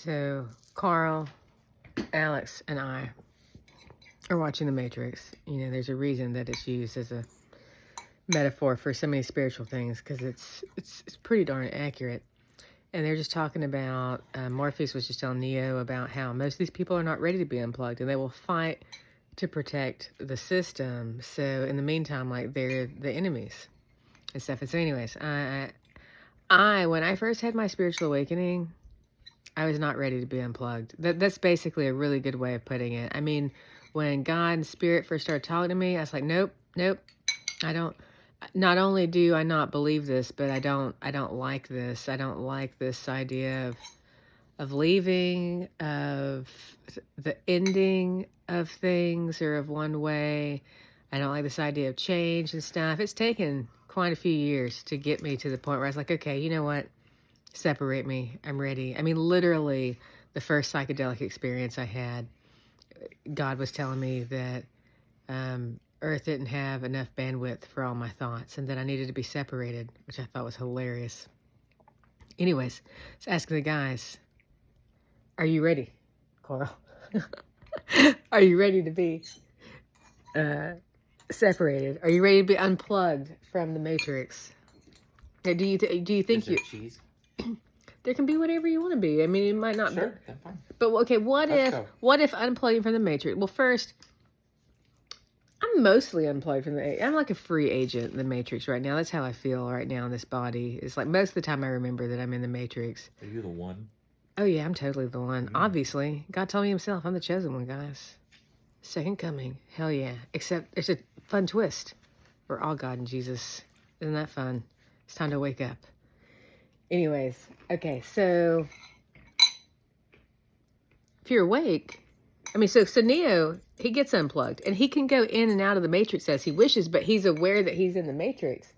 So, Carl, Alex, and I are watching The Matrix. You know, there's a reason that it's used as a metaphor for so many spiritual things because it's pretty darn accurate. And they're just talking about, Morpheus was just telling Neo about how most of these people are not ready to be unplugged and they will fight to protect the system. So, in the meantime, like, they're the enemies and stuff. And so, anyways, when I first had my spiritual awakening, I was not ready to be unplugged. That's basically a really good way of putting it. I mean, when God and Spirit first started talking to me, I was like, nope, I don't. Not only do I not believe this, but I don't like this. I don't like this idea of leaving, of the ending of things or of one way. I don't like this idea of change and stuff. It's taken quite a few years to get me to the point where I was like, okay, you know what? Separate me. I'm ready. I mean, literally, the first psychedelic experience I had, God was telling me that Earth didn't have enough bandwidth for all my thoughts and that I needed to be separated, which I thought was hilarious. Anyways, I was asking the guys, are you ready, Carl? Are you ready to be separated? Are you ready to be unplugged from the Matrix? Do you think you... cheese? There can be whatever you want to be. I mean, it might not be. Sure, that's fine. But okay, what if unplugging from the Matrix? Well, first, I'm mostly unplugged from the... I'm like a free agent in the Matrix right now. That's how I feel right now in this body. It's like most of the time I remember that I'm in the Matrix. Are you the one? Oh yeah, I'm totally the one. Obviously. God told me himself, I'm the chosen one, guys. Second coming. Hell yeah. Except it's a fun twist. We're all God and Jesus. Isn't that fun? It's time to wake up. Anyways, okay, so if you're awake, I mean, so Neo, he gets unplugged, and he can go in and out of the Matrix as he wishes, but he's aware that he's in the Matrix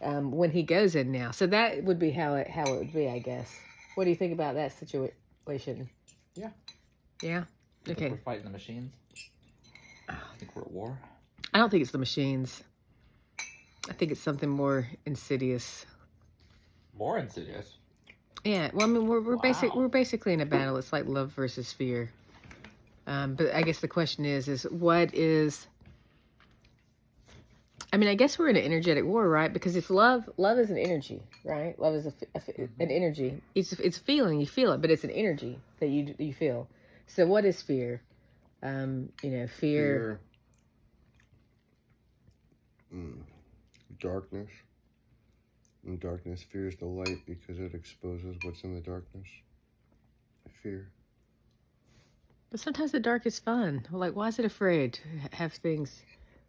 when he goes in now. So that would be how it would be, I guess. What do you think about that situation? Yeah. Yeah? Okay. We're fighting the machines. I think we're at war. I don't think it's the machines. I think it's something more insidious. More insidious? Yeah, well, I mean, we're basically in a battle. It's like love versus fear. But I guess the question is what is... I mean, I guess we're in an energetic war, right? Because if love is an energy, right? Love is an energy. It's a feeling, you feel it, but it's an energy that you feel. So what is fear? Fear. Darkness. And darkness fears the light because it exposes what's in the darkness. Fear. But sometimes the dark is fun. Like, why is it afraid to have things?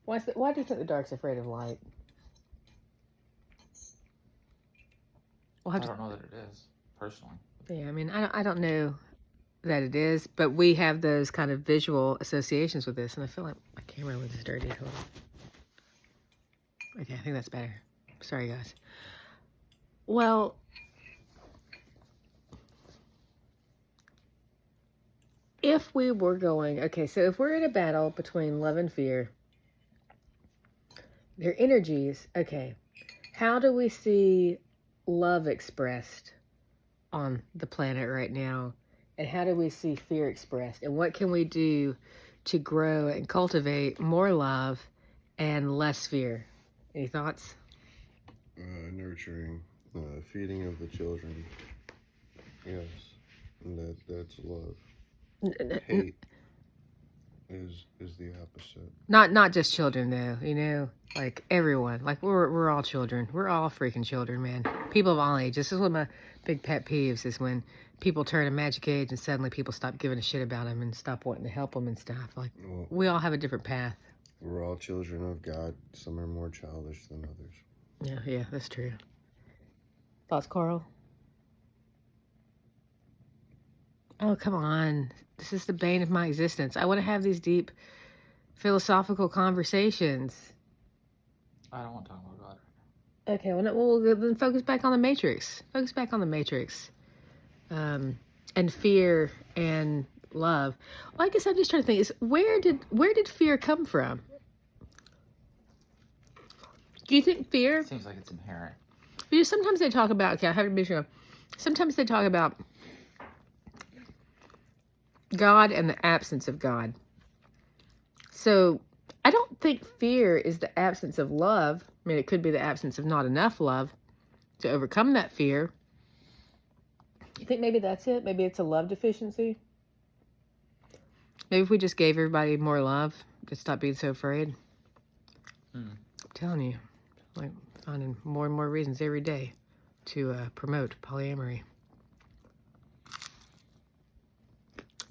Why do you think the dark's afraid of light? I don't know that it is, personally. Yeah, I mean, I don't know that it is, but we have those kind of visual associations with this, and I feel like my camera was dirty. Hold on. Okay, I think that's better. Sorry, guys. Well, if we were going... Okay, so if we're in a battle between love and fear, their energies, okay, how do we see love expressed on the planet right now? And how do we see fear expressed? And what can we do to grow and cultivate more love and less fear? Any thoughts? Nurturing, feeding of the children. Yes, and that's love. Hate is the opposite. Not just children though, like everyone. Like we're all children. We're all freaking children, man. People of all ages. This is one of my big pet peeves is when people turn a magic age and suddenly people stop giving a shit about them and stop wanting to help them and stuff. Like we all have a different path. We're all children of God. Some are more childish than others. Yeah, that's true. Thoughts, Carl? Oh, come on. This is the bane of my existence. I want to have these deep philosophical conversations. I don't want to talk about God. Okay, well, then focus back on the Matrix. Focus back on the Matrix. And fear and love. Well, I guess I'm just trying to think, where did fear come from? Do you think fear... It seems like it's inherent. Because sometimes they talk about... Okay, I have to be sure. Sometimes they talk about God and the absence of God. So I don't think fear is the absence of love. I mean, it could be the absence of not enough love to overcome that fear. You think maybe that's it? Maybe it's a love deficiency? Maybe if we just gave everybody more love, they'd stop being so afraid. I'm telling you, like finding more and more reasons every day to promote polyamory.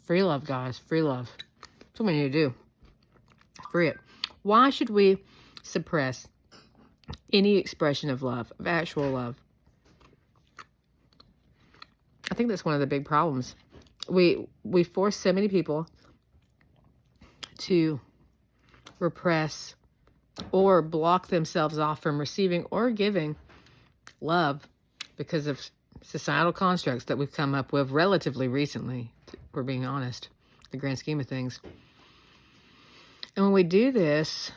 Free love, guys. Free love. That's what we need to do. Free it. Why should we suppress any expression of love, of actual love? I think that's one of the big problems. We force so many people to repress or block themselves off from receiving or giving love because of societal constructs that we've come up with relatively recently, if we're being honest, the grand scheme of things. And when we do this,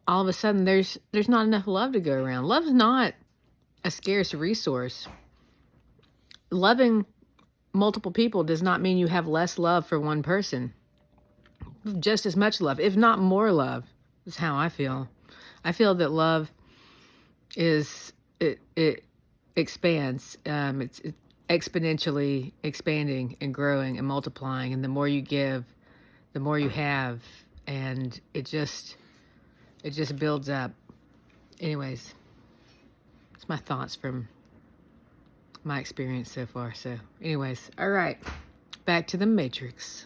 all of a sudden there's not enough love to go around. Love is not a scarce resource. Loving multiple people does not mean you have less love for one person. Just as much love, if not more love, is how I feel. I feel that love is, it expands. It's exponentially expanding and growing and multiplying. And the more you give, the more you have. And it just builds up. Anyways, it's my thoughts from my experience so far. So anyways, all right, back to the Matrix.